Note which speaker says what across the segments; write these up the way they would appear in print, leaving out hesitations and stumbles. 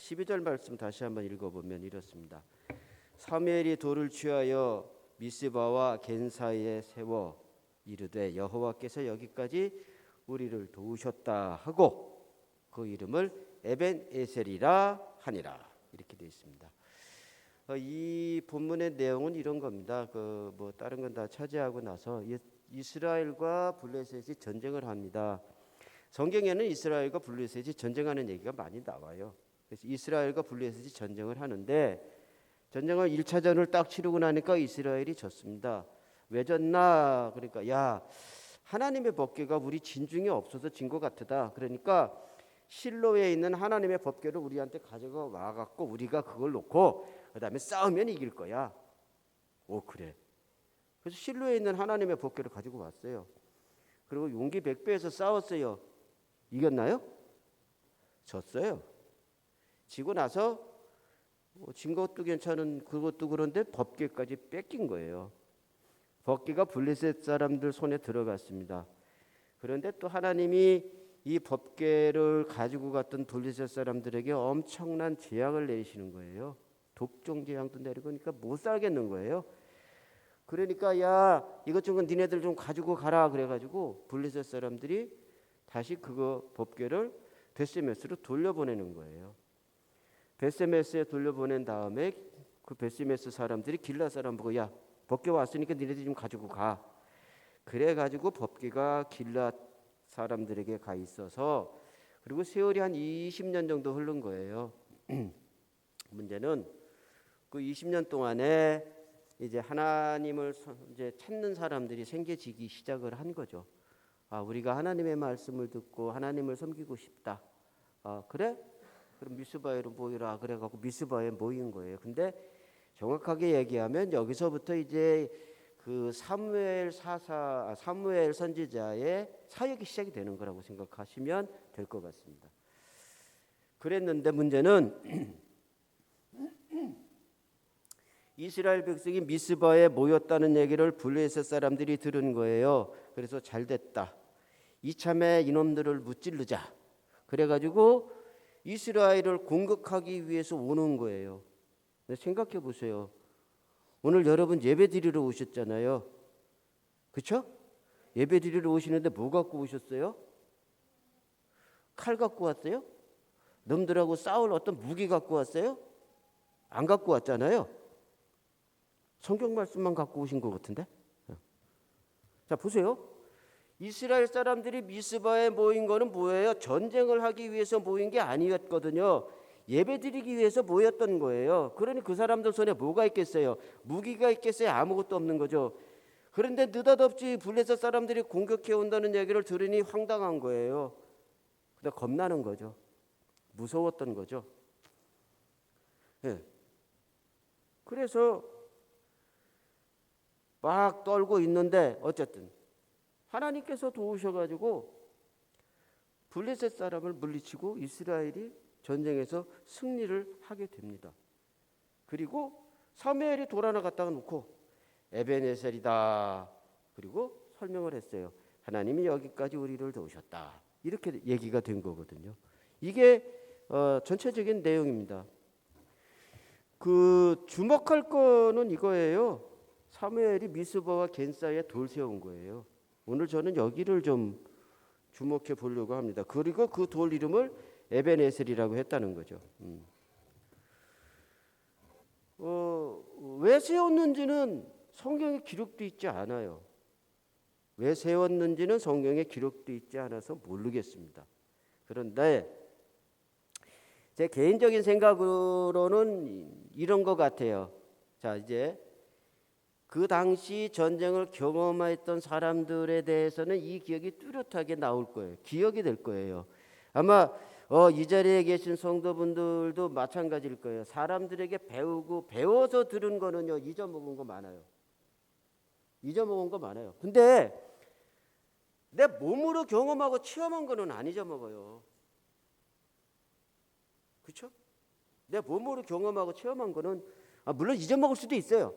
Speaker 1: 12절 말씀 다시 한번 읽어보면 이렇습니다. 사무엘이 돌을 취하여 미스바와 겐 사이에 세워 이르되 여호와께서 여기까지 우리를 도우셨다 하고 그 이름을 에벤에셀이라 하니라. 이렇게 되어 있습니다. 이 본문의 내용은 이런 겁니다. 뭐 다른 건 다 차지하고 나서 이스라엘과 블레셋이 전쟁을 합니다. 성경에는 이스라엘과 블레셋이 전쟁하는 얘기가 많이 나와요. 그래서 이스라엘과 블레셋이 전쟁을 하는데 전쟁을 1차전을 딱 치르고 나니까 이스라엘이 졌습니다. 왜 졌나? 그러니까 야, 하나님의 법궤가 우리 진중에 없어서 진 것 같다. 그러니까 실로에 있는 하나님의 법궤를 우리한테 가져가 와갖고 우리가 그걸 놓고 그다음에 싸우면 이길 거야. 오, 그래. 그래서 실로에 있는 하나님의 법궤를 가지고 왔어요. 그리고 용기 100배에서 싸웠어요. 이겼나요? 졌어요. 지고 나서 진 것도 괜찮은 그것도 그런데 법궤까지 뺏긴 거예요. 법궤가 블레셋 사람들 손에 들어갔습니다. 그런데 또 하나님이 이 법궤를 가지고 갔던 블레셋 사람들에게 엄청난 재앙을 내리시는 거예요. 독종 재앙도 내리고 그러니까 못 살겠는 거예요. 그러니까 야, 이것 좀 니네들 좀 가지고 가라 그래가지고 블레셋 사람들이 다시 그거 법궤를 베스메스로 돌려보내는 거예요. 베스메스에 돌려보낸 다음에 그 베스메스 사람들이 길라 사람 보고 야, 법궤 왔으니까 니네들 좀 가지고 가. 그래가지고 법궤가 길라 사람들에게 가 있어서 그리고 세월이 한 20년 정도 흐른 거예요. 문제는 그 20년 동안에 이제 하나님을 이제 찾는 사람들이 생겨지기 시작을 한 거죠. 아, 우리가 하나님의 말씀을 듣고 하나님을 섬기고 싶다. 아, 그래? 그럼 미스바에로 모이라 그래갖고 미스바에 모인 거예요. 근데 정확하게 얘기하면 여기서부터 이제 그 사무엘 선지자의 사역이 시작이 되는 거라고 생각하시면 될 것 같습니다. 그랬는데 문제는 이스라엘 백성이 미스바에 모였다는 얘기를 블레셋 사람들이 들은 거예요. 그래서 잘 됐다. 이참에 이놈들을 무찌르자. 그래가지고 이스라엘을 공격하기 위해서 오는 거예요. 생각해 보세요. 오늘 여러분 예배 드리러 오셨잖아요. 그렇죠? 예배 드리러 오시는데 뭐 갖고 오셨어요? 칼 갖고 왔어요? 놈들하고 싸울 어떤 무기 갖고 왔어요? 안 갖고 왔잖아요. 성경 말씀만 갖고 오신 것 같은데. 자, 보세요. 이스라엘 사람들이 미스바에 모인 거는 뭐예요? 전쟁을 하기 위해서 모인 게 아니었거든요. 예배드리기 위해서 모였던 거예요. 그러니 그 사람들 손에 뭐가 있겠어요? 무기가 있겠어요? 아무것도 없는 거죠. 그런데 느닷없이 블레셋 사람들이 공격해 온다는 얘기를 들으니 황당한 거예요. 근데 겁나는 거죠. 무서웠던 거죠. 예. 그래서 막 떨고 있는데 어쨌든 하나님께서 도우셔가지고 블레셋 사람을 물리치고 이스라엘이 전쟁에서 승리를 하게 됩니다. 그리고 사무엘이 돌아나갔다가 놓고 에벤에셀이다. 그리고 설명을 했어요. 하나님이 여기까지 우리를 도우셨다. 이렇게 얘기가 된 거거든요. 이게 전체적인 내용입니다. 그 주목할 거는 이거예요. 사무엘이 미스바와 겐 사이에 돌 세운 거예요. 오늘 저는 여기를 좀 주목해 보려고 합니다. 그리고 그 돌 이름을 에벤에셀이라고 했다는 거죠. 왜 세웠는지는 성경에 기록되어 있지 않아요. 왜 세웠는지는 성경에 기록되어 있지 않아서 모르겠습니다. 그런데 제 개인적인 생각으로는 이런 것 같아요. 자, 이제 그 당시 전쟁을 경험했던 사람들에 대해서는 이 기억이 뚜렷하게 나올 거예요. 기억이 될 거예요. 아마 이 자리에 계신 성도분들도 마찬가지일 거예요. 사람들에게 배워서 들은 거는요, 잊어먹은 거 많아요. 잊어먹은 거 많아요. 근데 내 몸으로 경험하고 체험한 거는 안 잊어먹어요. 그렇죠? 내 몸으로 경험하고 체험한 거는 물론 잊어먹을 수도 있어요.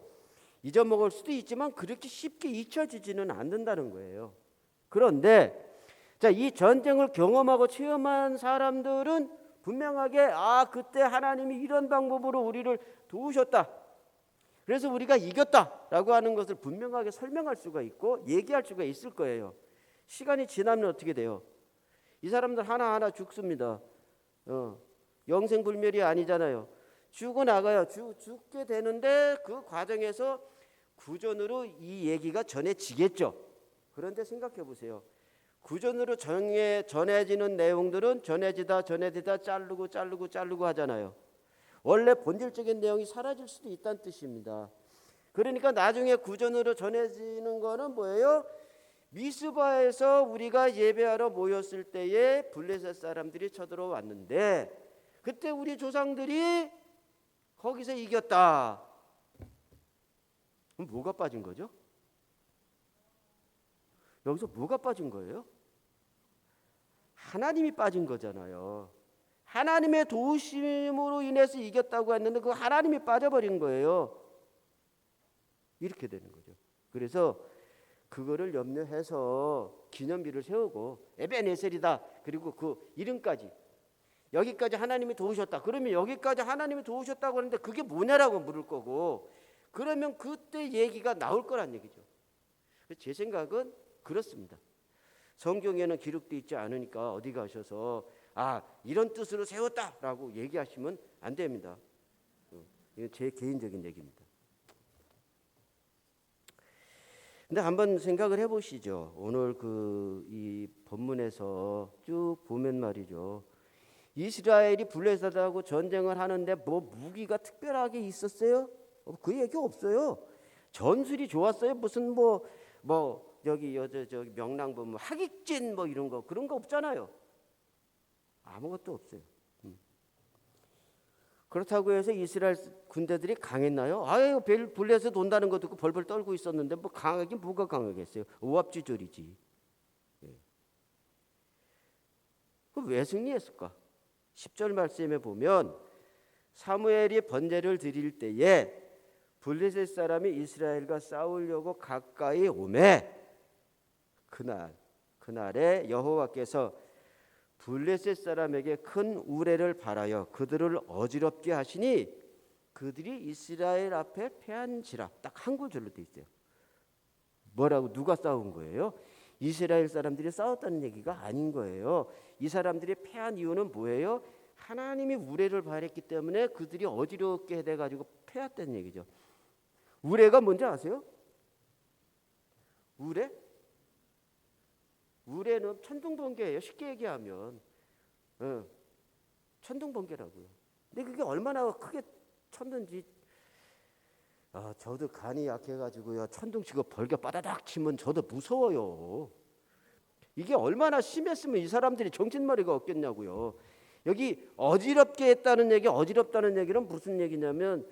Speaker 1: 잊어먹을 수도 있지만 그렇게 쉽게 잊혀지지는 않는다는 거예요. 그런데 자, 이 전쟁을 경험하고 체험한 사람들은 분명하게 그때 하나님이 이런 방법으로 우리를 도우셨다. 그래서 우리가 이겼다라고 하는 것을 분명하게 설명할 수가 있고 얘기할 수가 있을 거예요. 시간이 지나면 어떻게 돼요? 이 사람들 하나하나 죽습니다. 영생불멸이 아니잖아요. 죽어 나가요. 죽게 되는데 그 과정에서 구전으로 이 얘기가 전해지겠죠. 그런데 생각해 보세요. 구전으로 전해지는 내용들은 전해지다 자르고 하잖아요. 원래 본질적인 내용이 사라질 수도 있다는 뜻입니다. 그러니까 나중에 구전으로 전해지는 거는 뭐예요? 미스바에서 우리가 예배하러 모였을 때에 블레셋 사람들이 쳐들어왔는데 그때 우리 조상들이 거기서 이겼다. 그럼 뭐가 빠진 거죠? 여기서 뭐가 빠진 거예요? 하나님이 빠진 거잖아요. 하나님의 도우심으로 인해서 이겼다고 했는데 그 하나님이 빠져버린 거예요. 이렇게 되는 거죠. 그래서 그거를 염려해서 기념비를 세우고 에베네셀이다. 그리고 그 이름까지 여기까지 하나님이 도우셨다. 그러면 여기까지 하나님이 도우셨다고 하는데 그게 뭐냐라고 물을 거고 그러면 그때 얘기가 나올 거란 얘기죠. 제 생각은 그렇습니다. 성경에는 기록되어 있지 않으니까 어디 가셔서 이런 뜻으로 세웠다라고 얘기하시면 안 됩니다. 이건 제 개인적인 얘기입니다. 근데 한번 생각을 해보시죠. 오늘 이 본문에서 쭉 보면 말이죠. 이스라엘이 블레셋하고 전쟁을 하는데 뭐 무기가 특별하게 있었어요? 그 얘기 없어요. 전술이 좋았어요. 무슨 저기 명랑 보면 하깃진 이런 거 그런 거 없잖아요. 아무것도 없어요. 그렇다고 해서 이스라엘 군대들이 강했나요? 블레셋 온다는 거 듣고 벌벌 떨고 있었는데 강하긴 뭐가 강하겠어요? 오합지졸이지. 그럼 왜 승리했을까? 10절 말씀에 보면 사무엘이 번제를 드릴 때에 블레셋 사람이 이스라엘과 싸우려고 가까이 오매 그날에 여호와께서 블레셋 사람에게 큰 우레를 발하여 그들을 어지럽게 하시니 그들이 이스라엘 앞에 패한지라. 딱 한 구절로 돼 있어요. 뭐라고 누가 싸운 거예요? 이스라엘 사람들이 싸웠다는 얘기가 아닌 거예요. 이 사람들이 패한 이유는 뭐예요? 하나님이 우레를 발했기 때문에 그들이 어지럽게 돼가지고 패했다는 얘기죠. 우레가 뭔지 아세요? 우레? 우레는 천둥번개예요. 쉽게 얘기하면 천둥번개라고요. 근데 그게 얼마나 크게 쳤는지 저도 간이 약해가지고요. 천둥 치고 벌겨 바다닥 치면 저도 무서워요. 이게 얼마나 심했으면 이 사람들이 정신머리가 없겠냐고요. 여기 어지럽게 했다는 얘기, 어지럽다는 얘기는 무슨 얘기냐면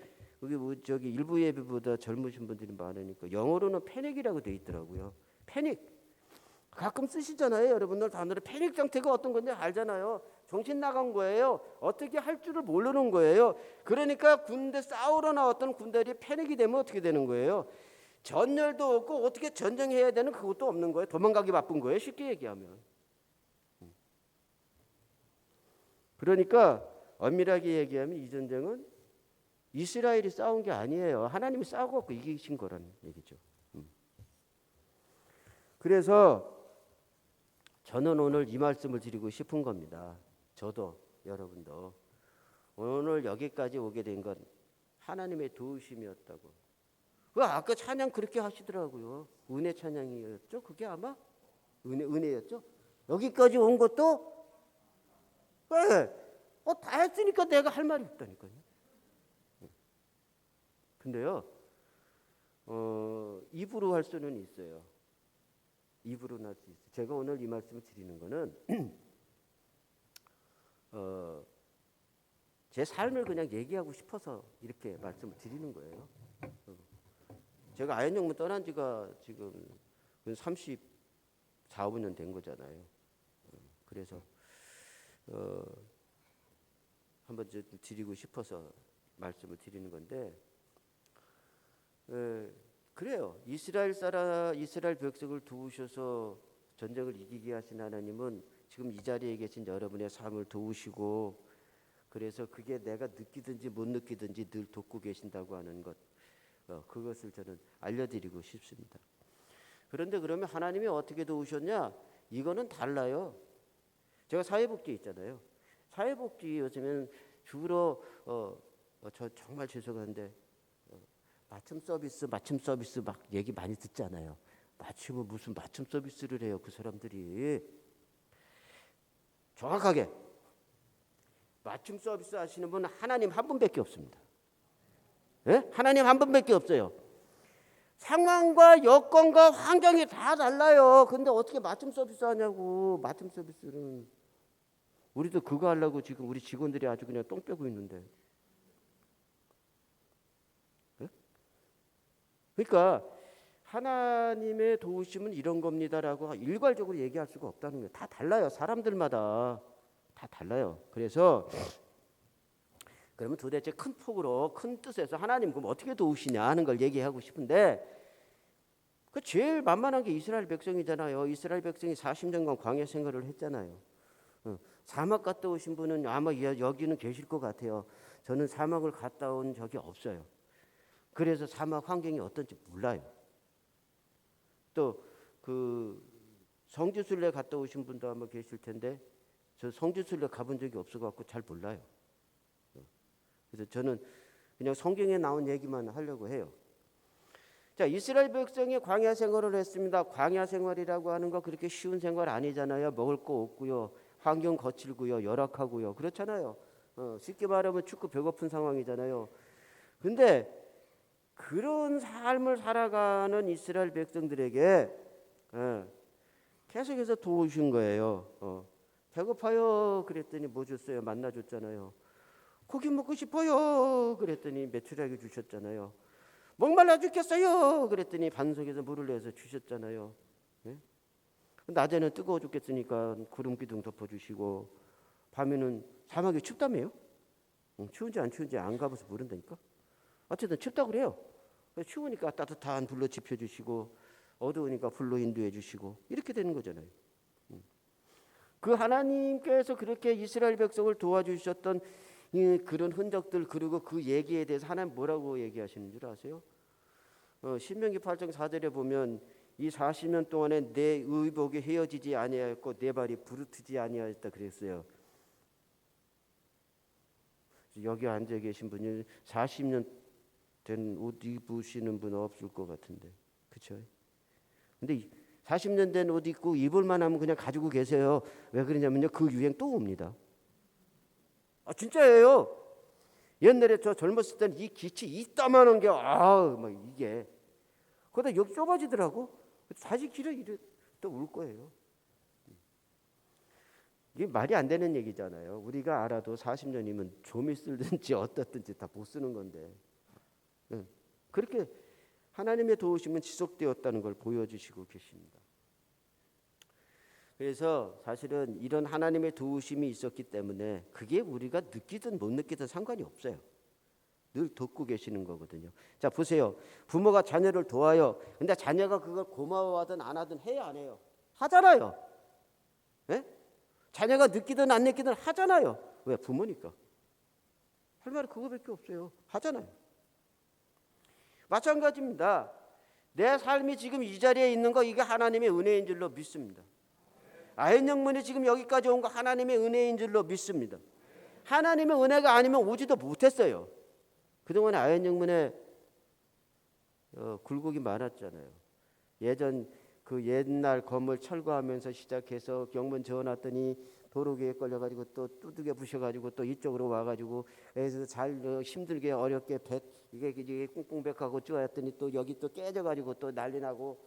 Speaker 1: 여기 일부 예배보다 젊으신 분들이 많으니까 영어로는 패닉이라고 돼 있더라고요. 패닉. 가끔 쓰시잖아요. 여러분들 단어로 패닉 상태가 어떤 건지 알잖아요. 정신 나간 거예요. 어떻게 할 줄을 모르는 거예요. 그러니까 군대 싸우러 나왔던 군대들이 패닉이 되면 어떻게 되는 거예요? 전열도 없고 어떻게 전쟁해야 되는 그것도 없는 거예요. 도망가기 바쁜 거예요. 쉽게 얘기하면. 그러니까 엄밀하게 얘기하면 이 전쟁은 이스라엘이 싸운 게 아니에요. 하나님이 싸우고 이기신 거라는 얘기죠. 그래서 저는 오늘 이 말씀을 드리고 싶은 겁니다. 저도 여러분도 오늘 여기까지 오게 된 건 하나님의 도우심이었다고. 아까 찬양 그렇게 하시더라고요. 은혜 찬양이었죠? 그게 아마 은혜였죠? 여기까지 온 것도 다 했으니까 내가 할 말이 없다니까요. 근데요, 입으로 할 수는 있어요. 입으로는 할 수 있어요. 제가 오늘 이 말씀을 드리는 거는 제 삶을 그냥 얘기하고 싶어서 이렇게 말씀을 드리는 거예요. 제가 아현영문 떠난 지가 지금 34, 5년 된 거잖아요. 그래서 한번 좀 드리고 싶어서 말씀을 드리는 건데 그래요. 이스라엘 백성을 도우셔서 전쟁을 이기게 하신 하나님은 지금 이 자리에 계신 여러분의 삶을 도우시고 그래서 그게 내가 느끼든지 못 느끼든지 늘 돕고 계신다고 하는 것, 그것을 저는 알려드리고 싶습니다. 그런데 그러면 하나님이 어떻게 도우셨냐? 이거는 달라요. 제가 사회복지 있잖아요. 사회복지 요즘엔 주로 저 정말 죄송한데 맞춤 서비스 막 얘기 많이 듣잖아요. 맞춤은 무슨 맞춤 서비스를 해요, 그 사람들이. 정확하게 맞춤 서비스 하시는 분은 하나님 한 분밖에 없습니다. 예? 하나님 한 분밖에 없어요. 상황과 여건과 환경이 다 달라요. 근데 어떻게 맞춤 서비스 하냐고. 맞춤 서비스는 우리도 그거 하려고 지금 우리 직원들이 아주 그냥 똥 빼고 있는데. 예? 그러니까 하나님의 도우심은 이런 겁니다라고 일괄적으로 얘기할 수가 없다는 거예요. 다 달라요. 사람들마다 다 달라요. 그래서 그러면 도대체 큰 폭으로 큰 뜻에서 하나님 그럼 어떻게 도우시냐 하는 걸 얘기하고 싶은데, 그 제일 만만한 게 이스라엘 백성이잖아요. 이스라엘 백성이 40년간 광야 생활을 했잖아요. 사막 갔다 오신 분은 아마 여기는 계실 것 같아요. 저는 사막을 갔다 온 적이 없어요. 그래서 사막 환경이 어떤지 몰라요. 또 그 성지순례 갔다 오신 분도 아마 계실 텐데 저 성지순례 가본 적이 없어갖고 잘 몰라요. 그래서 저는 그냥 성경에 나온 얘기만 하려고 해요. 자, 이스라엘 백성이 광야 생활을 했습니다. 광야 생활이라고 하는 거 그렇게 쉬운 생활 아니잖아요. 먹을 거 없고요, 환경 거칠고요, 열악하고요, 그렇잖아요. 쉽게 말하면 춥고 배고픈 상황이잖아요. 근데 그런 삶을 살아가는 이스라엘 백성들에게 계속해서 도우신 거예요. 배고파요 그랬더니 뭐 줬어요? 만나 줬잖아요. 고기 먹고 싶어요 그랬더니 메추라기 주셨잖아요. 목말라 죽겠어요 그랬더니 반석에서 물을 내서 주셨잖아요. 네? 낮에는 뜨거워 죽겠으니까 구름 기둥 덮어주시고, 밤에는 사막이 춥다며요. 추운지 안 추운지 안 가봐서 모른다니까. 어쨌든 춥다고 그래요. 추우니까 따뜻한 불로 지펴주시고, 어두우니까 불로 인도해 주시고, 이렇게 되는 거잖아요. 그 하나님께서 그렇게 이스라엘 백성을 도와주셨던 그런 흔적들, 그리고 그 얘기에 대해서 하나님 뭐라고 얘기하시는 줄 아세요? 신명기 8장 4절에 보면 이 40년 동안에 내 의복이 헤어지지 아니하였고 내 발이 부르트지 아니하였다 그랬어요. 여기 앉아 계신 분이 40년 된 옷 입으시는 분 없을 것 같은데, 그렇죠? 근데 40년 된 옷 입고 입을만 하면 그냥 가지고 계세요. 왜 그러냐면요, 그 유행 또 옵니다. 진짜예요. 옛날에 저 젊었을 때는 이 기치 이따만한 게 막 이게 그러다 여기 좁아지더라고. 다시 길어 이래 또 올 거예요. 이게 말이 안 되는 얘기잖아요. 우리가 알아도 40년이면 좀이 쓰든지 어떻든지 다 못 쓰는 건데, 그렇게 하나님의 도우심은 지속되었다는 걸 보여주시고 계십니다. 그래서 사실은 이런 하나님의 도우심이 있었기 때문에 그게 우리가 느끼든 못 느끼든 상관이 없어요. 늘 돕고 계시는 거거든요. 자, 보세요. 부모가 자녀를 도와요. 근데 자녀가 그걸 고마워하든 안 하든 해요, 안 해요? 하잖아요. 네? 자녀가 느끼든 안 느끼든 하잖아요. 왜? 부모니까. 할 말은 그거밖에 없어요. 하잖아요. 마찬가지입니다. 내 삶이 지금 이 자리에 있는 거 이게 하나님의 은혜인 줄로 믿습니다. 아연 영문이 지금 여기까지 온 거 하나님의 은혜인 줄로 믿습니다. 하나님의 은혜가 아니면 오지도 못했어요. 그동안 아연 영문에 굴곡이 많았잖아요. 예전 그 옛날 건물 철거하면서 시작해서 경문 저어놨더니 도로계에 걸려가지고 또 두들겨 부셔가지고 또 이쪽으로 와가지고 그래서 잘 힘들게 어렵게 이게 꽁꽁백하고 쪼았더니 또 여기 또 깨져가지고 또 난리나고,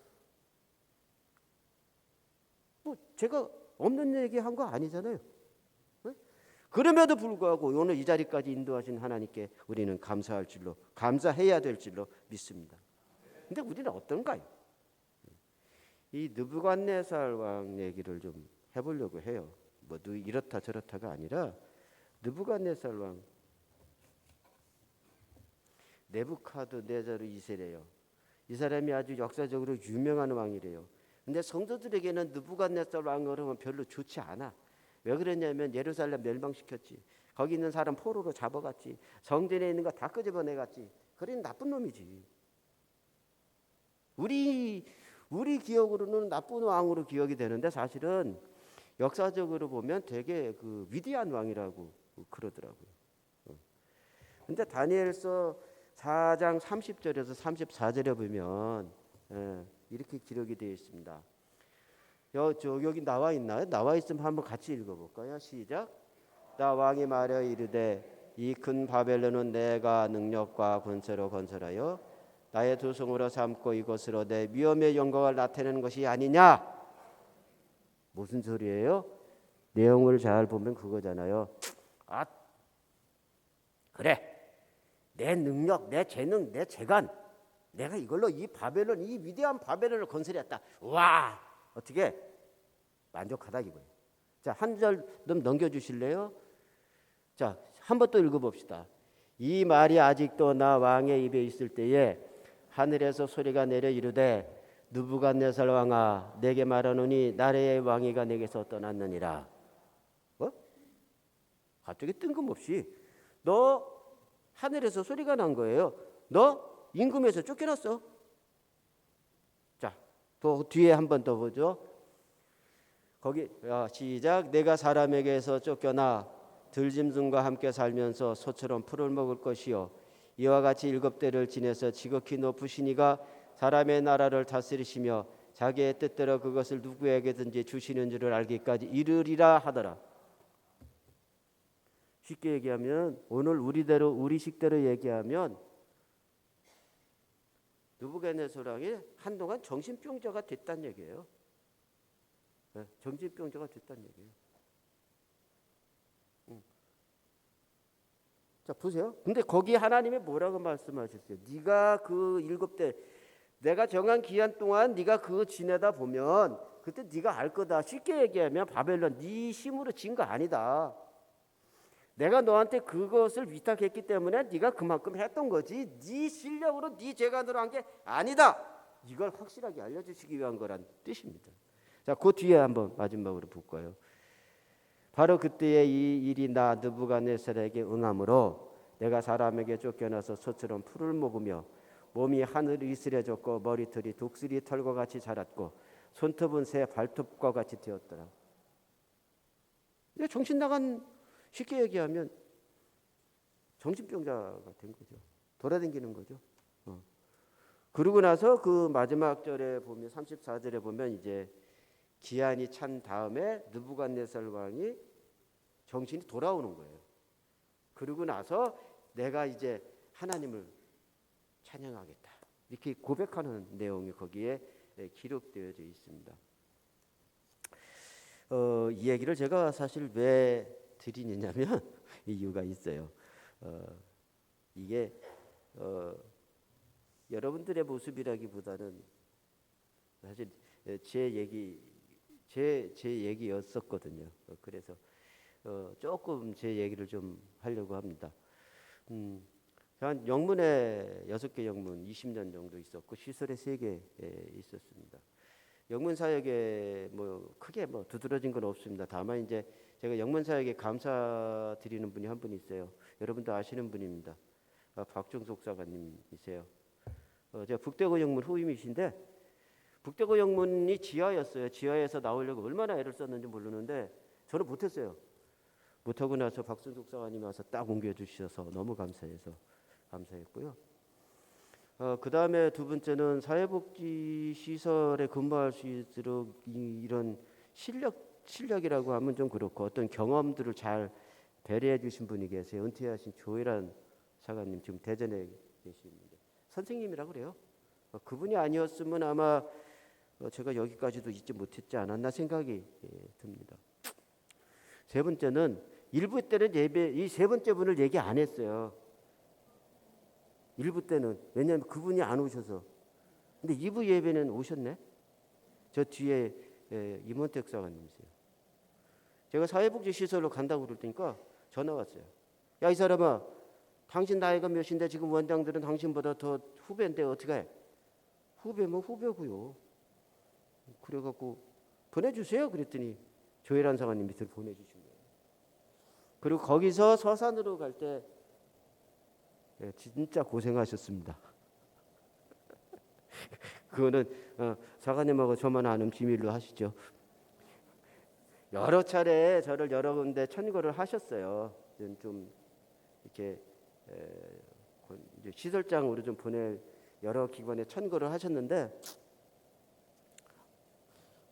Speaker 1: 뭐 제가 없는 얘기한 거 아니잖아요. 네? 그럼에도 불구하고 오늘 이 자리까지 인도하신 하나님께 우리는 감사할 줄로, 감사해야 될 줄로 믿습니다. 근데 우리는 어떤가요? 이 느부갓네살 왕 얘기를 좀 해보려고 해요. 뭐 이렇다 저렇다가 아니라 느부갓네살 왕 네부카드네자르 2세래요. 이 사람이 아주 역사적으로 유명한 왕이래요. 근데 성도들에게는 느부갓네살 왕을 하면 별로 좋지 않아. 왜 그러냐면 예루살렘 멸망시켰지. 거기 있는 사람 포로로 잡아갔지. 성전에 있는 거 다 끄집어내갔지. 그런 나쁜 놈이지. 우리 기억으로는 나쁜 왕으로 기억이 되는데 사실은 역사적으로 보면 되게 그 위대한 왕이라고 그러더라고요. 근데 다니엘서 4장 30절에서 34절에 보면 이렇게 기록이 되어 있습니다. 여기 나와 있나요? 나와 있으면 한번 같이 읽어볼까요? 시작. 나 왕이 말하여 이르되 이 큰 바벨론은 내가 능력과 권세로 건설하여 나의 두 성으로 삼고 이것으로 내 위엄의 영광을 나타내는 것이 아니냐? 무슨 소리예요? 내용을 잘 보면 그거잖아요. 아, 그래. 내 능력, 내 재능, 내 재간, 내가 이걸로 이 바벨론, 이 위대한 바벨론을 건설했다. 와, 어떻게 만족하다 이거예요. 자, 한 절 좀 넘겨주실래요? 자, 한 번 또 읽어봅시다. 이 말이 아직도 나 왕의 입에 있을 때에 하늘에서 소리가 내려 이르되 느부갓네살 왕아, 내게 말하노니 나라의 왕위가 내게서 떠났느니라. 갑자기 뜬금없이 너 하늘에서 소리가 난 거예요. 너 임금에서 쫓겨났어. 자, 또 뒤에 한 번 더 보죠. 거기 시작. 내가 사람에게서 쫓겨나 들짐승과 함께 살면서 소처럼 풀을 먹을 것이요 이와 같이 7대를 지내서 지극히 높으신 이가 사람의 나라를 다스리시며 자기의 뜻대로 그것을 누구에게든지 주시는 줄을 알기까지 이르리라 하더라. 쉽게 얘기하면 오늘 우리 식대로 얘기하면 느부갓네살 왕이 한동안 정신병자가 됐다는 얘기예요. 정신병자가 됐다는 얘기예요. 자, 보세요. 근데 거기 하나님이 뭐라고 말씀하셨어요? 네가 그 7대 내가 정한 기한 동안 네가 그거 지내다 보면 그때 네가 알 거다. 쉽게 얘기하면 바벨론 네 힘으로 진 거 아니다. 내가 너한테 그것을 위탁했기 때문에 네가 그만큼 했던 거지. 네 실력으로 네 재간으로 한 게 아니다. 이걸 확실하게 알려주시기 위한 거란 뜻입니다. 자, 그 뒤에 한번 마지막으로 볼까요? 바로 그때에 이 일이 나 느부갓네살에게 응함으로 내가 사람에게 쫓겨나서 소처럼 풀을 먹으며 몸이 하늘을 이슬해졌고 머리털이 독수리 털과 같이 자랐고 손톱은 새 발톱과 같이 되었더라. 정신 나간 쉽게 얘기하면 정신병자가 된 거죠. 돌아다니는 거죠. 그러고 나서 그 마지막 절에 보면 34절에 보면 이제 기한이 찬 다음에 느부갓네살 왕이 정신이 돌아오는 거예요. 그러고 나서 내가 이제 하나님을 찬양하겠다. 이렇게 고백하는 내용이 거기에 기록되어져 있습니다. 이 얘기를 제가 사실 왜 드리냐면 이유가 있어요. 이게 여러분들의 모습이라기보다는 사실 제 얘기였었거든요. 그래서 조금 제 얘기를 좀 하려고 합니다. 한 영문에 6개 영문 20년 정도 있었고 시설에 3개 있었습니다. 영문 사역에 뭐 크게 뭐 두드러진 건 없습니다. 다만 이제 제가 영문 사역에 감사드리는 분이 한 분 있어요. 여러분도 아시는 분입니다. 박종석 사관님이세요. 제가 북대고 영문 후임이신데 북대고 영문이 지하였어요. 지하에서 나오려고 얼마나 애를 썼는지 모르는데 저는 못했어요. 못하고 나서 박종석 사관님이 와서 딱 옮겨주셔서 너무 감사했고요. 그 다음에 두 번째는 사회복지 시설에 근무할 수 있도록 이런 실력이라고 하면 좀 그렇고 어떤 경험들을 잘 배려해 주신 분이 계세요. 은퇴하신 조혜란 사관님 지금 대전에 계시는데 선생님이라고 그래요. 그분이 아니었으면 아마 제가 여기까지도 있지 못했지 않았나 생각이 듭니다. 세 번째는 1부 때는 예배 이 세 번째 분을 얘기 안 했어요. 1부 때는 왜냐하면 그분이 안 오셔서. 근데 2부 예배는 오셨네. 저 뒤에 임원택 사관님이세요. 제가 사회복지 시설로 간다고 그럴 테니까 전화 왔어요. 야, 이 사람아, 당신 나이가 몇인데 지금 원장들은 당신보다 더 후배인데 어떻게 해? 후배면 후배고요. 그래갖고 보내주세요. 그랬더니 조혜란 사관님 밑으로 보내주신 거예요. 그리고 거기서 서산으로 갈 때 진짜 고생하셨습니다. 그거는 사관님하고 저만 아는 비밀로 하시죠. 여러 차례 저를 여러 군데 천거를 하셨어요. 좀 이렇게 이제 시설장으로 좀 보낼 여러 기관에 천거를 하셨는데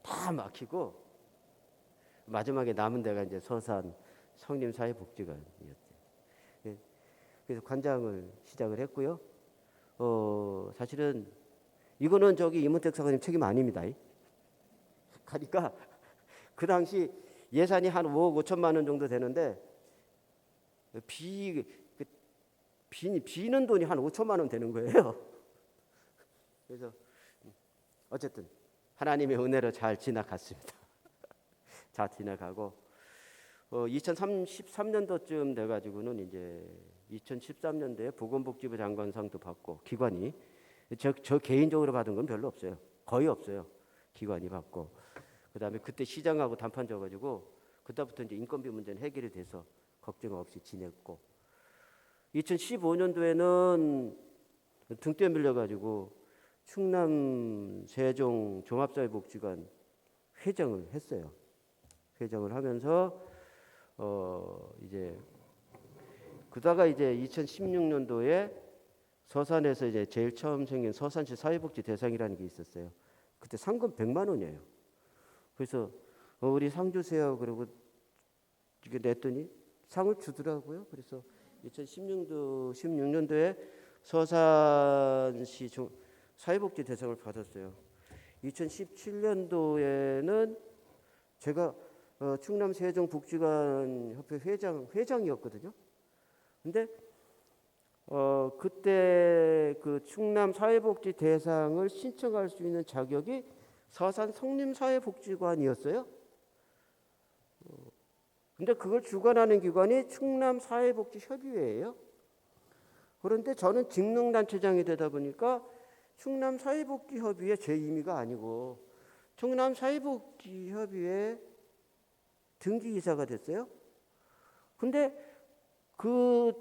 Speaker 1: 다 막히고 마지막에 남은 데가 이제 서산 성림사회복지관이었어요. 그래서 관장을 시작을 했고요. 사실은 이거는 저기 이문택 사관님 책임 아닙니다. 가니까 그 당시 예산이 한 5억 5천만 원 정도 되는데 비는 돈이 한 5천만 원 되는 거예요. 그래서 어쨌든 하나님의 은혜로 잘 지나갔습니다. 잘 지나가고 2033년도쯤 돼가지고는 이제 2013년도에 보건복지부 장관상도 받고 기관이 저 개인적으로 받은 건 별로 없어요. 거의 없어요. 기관이 받고 그다음에 그때 시장하고 단판 져가지고 그때부터 이제 인건비 문제는 해결이 돼서 걱정 없이 지냈고 2015년도에는 등 떠밀려가지고 충남 세종 종합사회복지관 회장을 했어요. 회장을 하면서 이제 그다가 이제 2016년도에 서산에서 이제 제일 처음 생긴 서산시 사회복지 대상이라는 게 있었어요. 그때 상금 100만 원이에요. 그래서 우리 상 주세요. 그리고 이게 냈더니 상을 주더라고요. 그래서 2016년도에 서산시 사회복지 대상을 받았어요. 2017년도에는 제가 충남 세종 복지관 협회 회장이었거든요. 근데 그때 그 충남 사회복지 대상을 신청할 수 있는 자격이 서산 성림사회복지관이었어요. 근데 그걸 주관하는 기관이 충남사회복지협의회예요. 그런데 저는 직능단체장이 되다 보니까 충남사회복지협의회 제 임의가 아니고 충남사회복지협의회 등기이사가 됐어요. 근데 그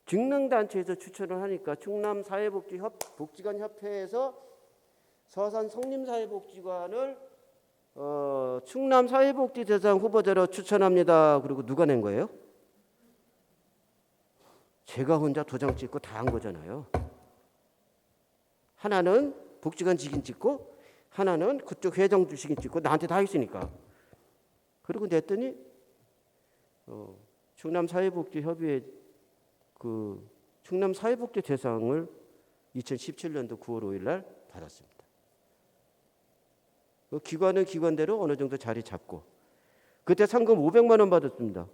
Speaker 1: 직능단체에서 추천을 하니까 충남사회복지관 협회에서 서산 성림사회복지관을 충남사회복지대상 후보자로 추천합니다. 그리고 누가 낸 거예요? 제가 혼자 도장 찍고 다 한 거잖아요. 하나는 복지관 직인 찍고 하나는 그쪽 회장 주식인 찍고 나한테 다 했으니까. 그리고 냈더니 충남사회복지협의회 그 충남사회복지 대상을 2017년도 9월 5일 날 받았습니다. 그 기관은 기관대로 어느 정도 자리 잡고 그때 상금 500만 원 받았습니다.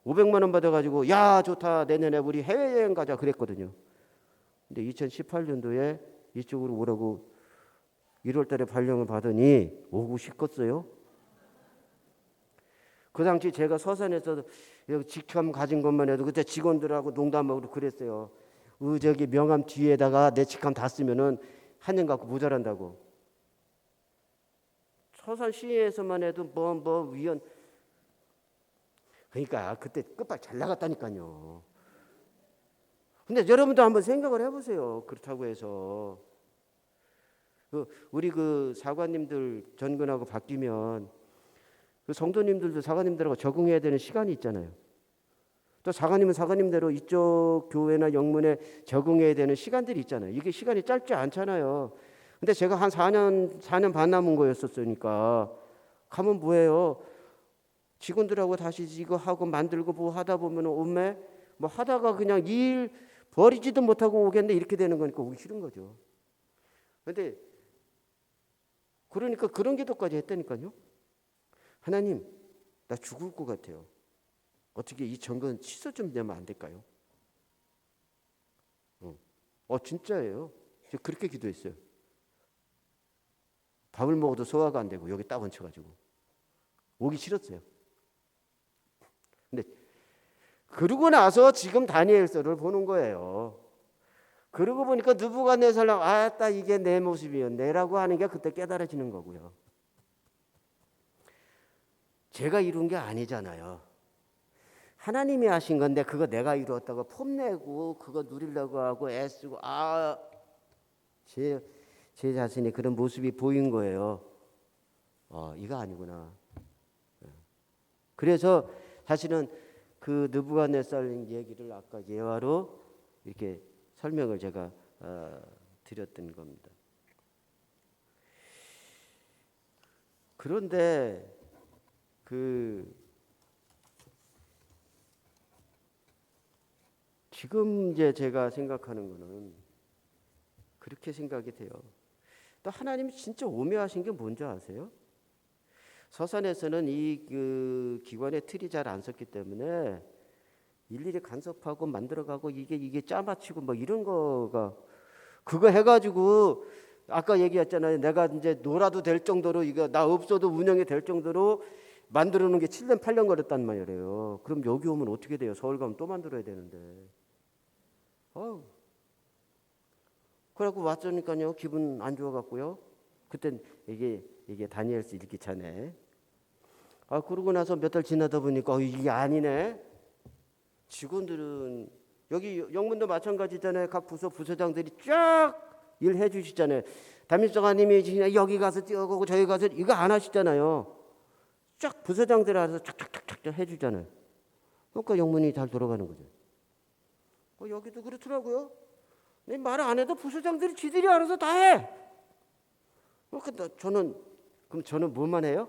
Speaker 1: 500만 원 받아가지고 야 좋다 내년에 우리 해외여행 가자 그랬거든요. 근데 2018년도에 이쪽으로 오라고 1월 달에 발령을 받으니 오고 싶겠어요? 그 당시 제가 서산에서 직함 가진 것만 해도 그때 직원들하고 농담하고 그랬어요. 저기 명함 뒤에다가 내 직함 다 쓰면은 한 년 갖고 모자란다고. 서산시에서만 해도 뭐 위원 그러니까 그때 끝발 잘 나갔다니까요. 근데 여러분도 한번 생각을 해보세요. 그렇다고 해서 우리 그 사관님들 전근하고 바뀌면 그 성도님들도 사관님들하고 적응해야 되는 시간이 있잖아요. 또 사관님은 사관님대로 이쪽 교회나 영문에 적응해야 되는 시간들이 있잖아요. 이게 시간이 짧지 않잖아요. 근데 제가 한 4년 반 남은 거였었으니까 가면 뭐예요? 직원들하고 다시 이거 하고 만들고 뭐 하다 보면 오메 뭐 하다가 그냥 일 버리지도 못하고 오겠네 이렇게 되는 거니까 오기 싫은 거죠. 근데 그러니까 그런 기도까지 했다니까요. 하나님, 나 죽을 것 같아요. 어떻게 이 정권 취소 좀 되면 안 될까요? 진짜예요. 제가 그렇게 기도했어요. 밥을 먹어도 소화가 안 되고 여기 딱 얹혀가지고 오기 싫었어요. 근데 그러고 나서 지금 다니엘서를 보는 거예요. 그러고 보니까 느부갓네살랑 아따 이게 내 모습이었네라고 하는 게 그때 깨달아지는 거고요. 제가 이룬 게 아니잖아요. 하나님이 하신 건데 그거 내가 이루었다고 폼내고 그거 누리려고 하고 애쓰고 제 자신이 그런 모습이 보인 거예요. 이거 아니구나. 그래서 사실은 그 느부갓네살 얘기를 아까 예화로 이렇게 설명을 제가 드렸던 겁니다. 그런데 지금 이제 제가 생각하는 거는 그렇게 생각이 돼요. 또 하나님이 진짜 오묘하신 게 뭔지 아세요? 서산에서는 이 기관의 틀이 잘 안 섰기 때문에 일일이 간섭하고 만들어가고 이게 짜맞추고 뭐 이런 거가 그거 해가지고 아까 얘기했잖아요. 내가 이제 놀아도 될 정도로 이거 나 없어도 운영이 될 정도로 만들어 놓은 게 7년 8년 걸렸단 말이에요. 그럼 여기 오면 어떻게 돼요? 서울 가면 또 만들어야 되는데. 그래갖고 왔으니까요. 기분 안 좋아갖고요. 그땐 이게 다니엘서 읽기 전에. 그러고 나서 몇 달 지나다 보니까 이게 아니네. 직원들은 여기 영문도 마찬가지잖아요. 각 부서장들이 쫙 일해 주시잖아요. 담임성아님이 그냥 여기 가서 뛰어가고 저기 가서 이거 안 하시잖아요. 쫙 부서장들 알아서 쫙쫙쫙쫙 해주잖아요. 그러니까 영문이 잘 돌아가는 거죠. 여기도 그렇더라고요. 말 안 해도 부서장들이 지들이 알아서 다 해. 그러니까 저는 뭐만 해요?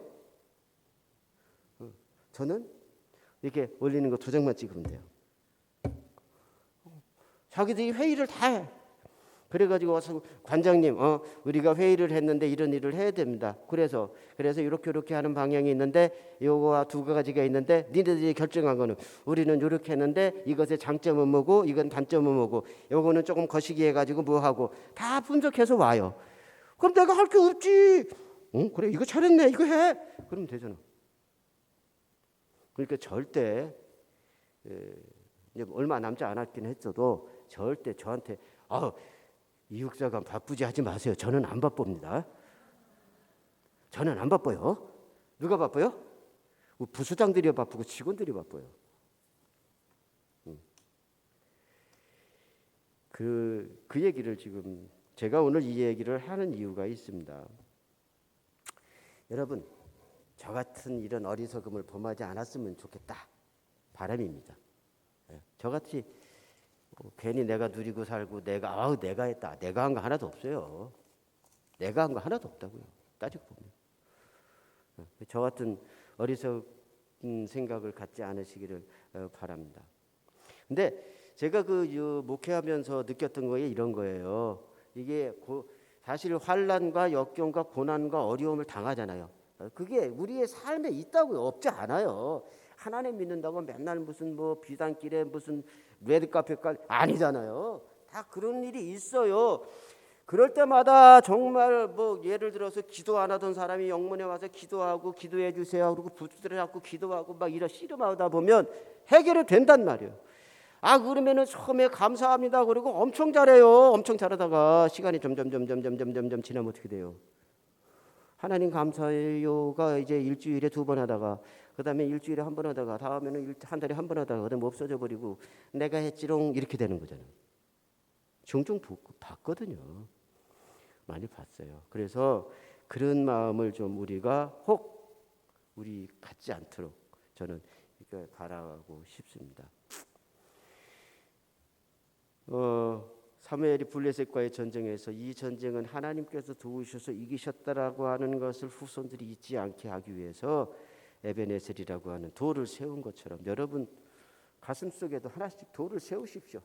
Speaker 1: 저는 이렇게 올리는 거 도장만 찍으면 돼요. 자기들이 회의를 다 해. 그래가지고 와서 관장님, 우리가 회의를 했는데 이런 일을 해야 됩니다. 그래서 이렇게 하는 방향이 있는데 요거와 두 가지가 있는데 니네들이 결정한 거는 우리는 이렇게 했는데 이것의 장점은 뭐고 이건 단점은 뭐고 요거는 조금 거시기 해가지고 뭐 하고 다 분석해서 와요. 그럼 내가 할 게 없지. 그래 이거 잘했네 이거 해. 그러면 되잖아. 그러니까 절대 이제 얼마 남지 않았긴 했어도 절대 저한테 이 육사관 바쁘지 하지 마세요. 저는 안 바쁩니다. 저는 안 바빠요. 누가 바빠요? 부수장들이 바쁘고 직원들이 바빠요. 그 얘기를 지금 제가 오늘 이 얘기를 하는 이유가 있습니다. 여러분, 저 같은 이런 어리석음을 범하지 않았으면 좋겠다. 바람입니다. 저같이 괜히 내가 누리고 살고 내가 했다. 내가 한 거 하나도 없어요. 내가 한 거 하나도 없다고요. 따지고 보면. 저 같은 어리석은 생각을 갖지 않으시기를 바랍니다. 근데 제가 목회하면서 느꼈던 거에 이런 거예요. 이게 사실 환난과 역경과 고난과 어려움을 당하잖아요. 그게 우리의 삶에 있다고요. 없지 않아요. 하나님 믿는다고 맨날 무슨 비단길에 무슨 레드카펫까지 아니잖아요. 다 그런 일이 있어요. 그럴 때마다 정말 예를 들어서 기도 안 하던 사람이 영문에 와서 기도하고 기도해 주세요. 그리고 붙들어 잡고 기도하고 막 이런 씨름하다 보면 해결이 된단 말이에요. 그러면은 처음에 감사합니다. 그리고 엄청 잘해요. 엄청 잘하다가 시간이 점점 지나면 어떻게 돼요? 하나님 감사해요가 이제 일주일에 2번 하다가 그다음에 일주일에 1번 하다가 다음에는 한 달에 1번 하다가 그다음에 없어져 버리고 내가 했지롱 이렇게 되는 거잖아요. 종종 봤거든요. 많이 봤어요. 그래서 그런 마음을 좀 우리가 우리 갖지 않도록 저는 이렇게 바라고 싶습니다. 사무엘이 블레셋과의 전쟁에서 이 전쟁은 하나님께서 도우셔서 이기셨다라고 하는 것을 후손들이 잊지 않게 하기 위해서 에베네셀이라고 하는 돌을 세운 것처럼 여러분 가슴속에도 하나씩 돌을 세우십시오.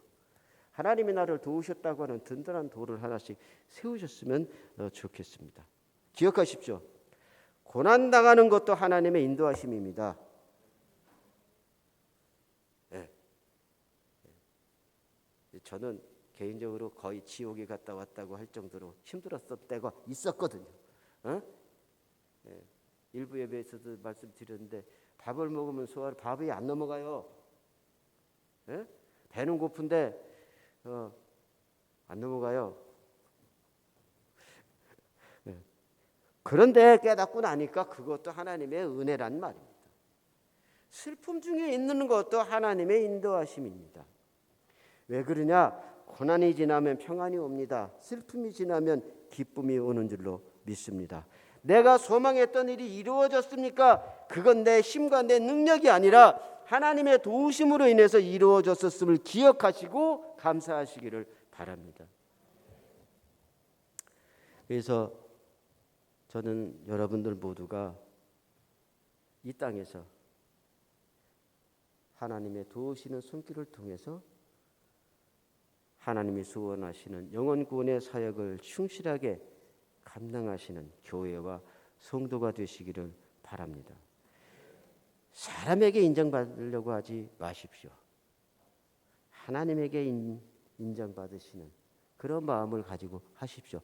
Speaker 1: 하나님이 나를 도우셨다고 하는 든든한 돌을 하나씩 세우셨으면 좋겠습니다. 기억하십시오. 고난당하는 것도 하나님의 인도하심입니다. 저는 개인적으로 거의 지옥에 갔다 왔다고 할 정도로 힘들었을 때가 있었거든요. 일부 예배에서도 말씀드렸는데 밥을 먹으면 밥이 안 넘어가요. 배는 고픈데 안 넘어가요. 그런데 깨닫고 나니까 그것도 하나님의 은혜란 말입니다. 슬픔 중에 있는 것도 하나님의 인도하심입니다. 왜 그러냐? 고난이 지나면 평안이 옵니다. 슬픔이 지나면 기쁨이 오는 줄로 믿습니다. 내가 소망했던 일이 이루어졌습니까? 그건 내 힘과 내 능력이 아니라 하나님의 도우심으로 인해서 이루어졌음을 기억하시고 감사하시기를 바랍니다. 그래서 저는 여러분들 모두가 이 땅에서 하나님의 도우시는 손길을 통해서 하나님이 소원하시는 영혼 구원의 사역을 충실하게 감당하시는 교회와 성도가 되시기를 바랍니다. 사람에게 인정받으려고 하지 마십시오. 하나님에게 인정받으시는 그런 마음을 가지고 하십시오.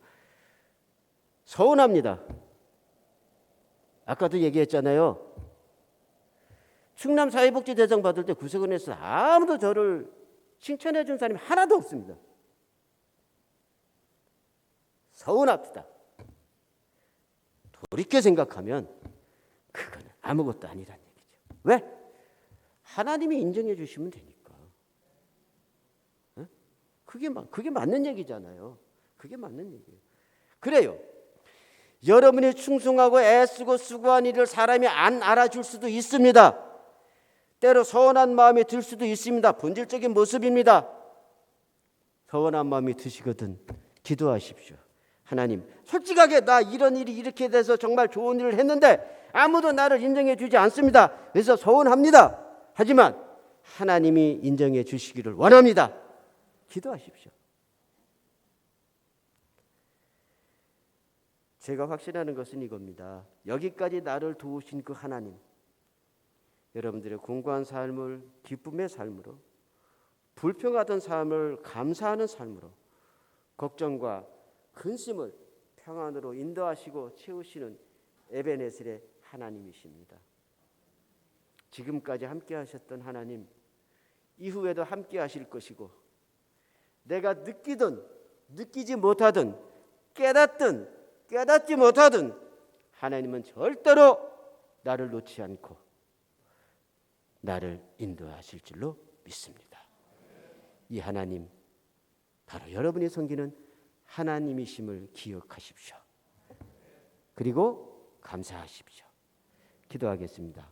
Speaker 1: 서운합니다. 아까도 얘기했잖아요. 충남 사회복지대상 받을 때 구석원에서 아무도 저를 칭찬해 준 사람이 하나도 없습니다. 서운합니다. 돌이켜 생각하면 그건 아무것도 아니란 얘기죠. 왜? 하나님이 인정해 주시면 되니까. 그게 맞는 얘기잖아요. 그게 맞는 얘기예요. 그래요. 여러분이 충성하고 애쓰고 수고한 일을 사람이 안 알아줄 수도 있습니다. 때로 서운한 마음이 들 수도 있습니다. 본질적인 모습입니다. 서운한 마음이 드시거든 기도하십시오. 하나님, 솔직하게 나 이런 일이 이렇게 돼서 정말 좋은 일을 했는데 아무도 나를 인정해 주지 않습니다. 그래서 서운합니다. 하지만 하나님이 인정해 주시기를 원합니다. 기도하십시오. 제가 확신하는 것은 이겁니다. 여기까지 나를 도우신 그 하나님, 여러분들의 공고한 삶을 기쁨의 삶으로, 불평하던 삶을 감사하는 삶으로, 걱정과 근심을 평안으로 인도하시고 채우시는 에베네셀의 하나님이십니다. 지금까지 함께 하셨던 하나님, 이후에도 함께 하실 것이고, 내가 느끼든 느끼지 못하든 깨닫든 깨닫지 못하든 하나님은 절대로 나를 놓지 않고 나를 인도하실 줄로 믿습니다. 이 하나님, 바로 여러분이 섬기는 하나님이심을 기억하십시오. 그리고 감사하십시오. 기도하겠습니다.